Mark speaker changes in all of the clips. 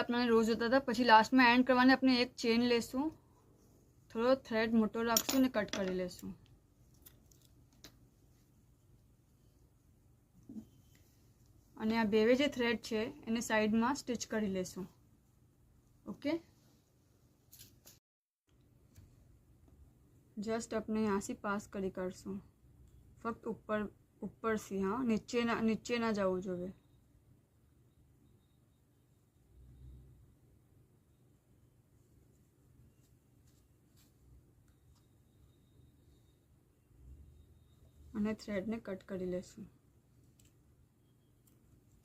Speaker 1: अपने रोज होता था। પછી લાસ્ટમાં એન્ડ કરવાને આપણે એક ચેન લેશું, થોડો થ્રેડ મોટો રાખશું અને કટ કરી લેશું। અને આ બેવે જે થ્રેડ છે એને સાઈડમાં સ્ટિચ કરી લેશું। ओके, जस्ट अपने यहाँ से पास करी करशू, फक्त ऊपर से। हाँ, नीचे ना जावू जोईए। અને थ्रेड ने कट करी लेशू।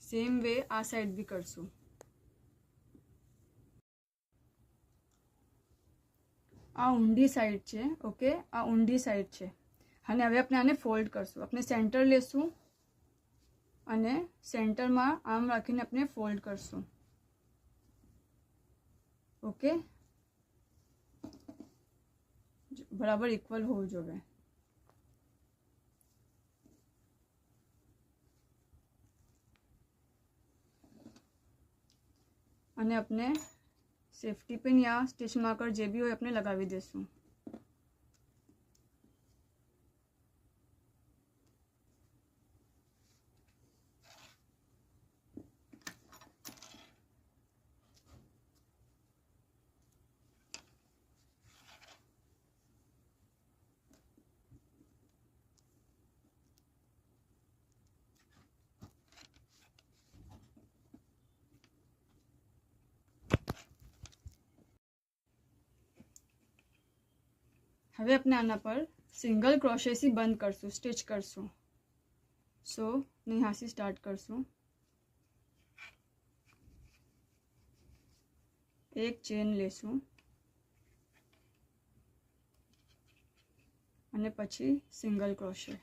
Speaker 1: सेम वे आ साइड भी करशू। आ ऊंडी साइड है। ओके, आ ऊंडी साइड है। અને હવે આપણે આને ફોલ્ડ કરશું। આપણે સેન્ટર લેશું અને સેન્ટરમાં આમ રાખીને આપણે ફોલ્ડ કરશું। ઓકે, બરાબર ઇક્વલ હોવું જોઈએ। અને આપણે सेफ्टी पिन या स्टिच मार्कर जो भी हो अपने लगावी देसुं। હવે આપણે આના પર સિંગલ ક્રોશેથી બંધ કરશું, સ્ટિચ કરશું। સો यहाँ से स्टार्ट करશું। एक चेन लेશું અને પછી સિંગલ ક્રોશે।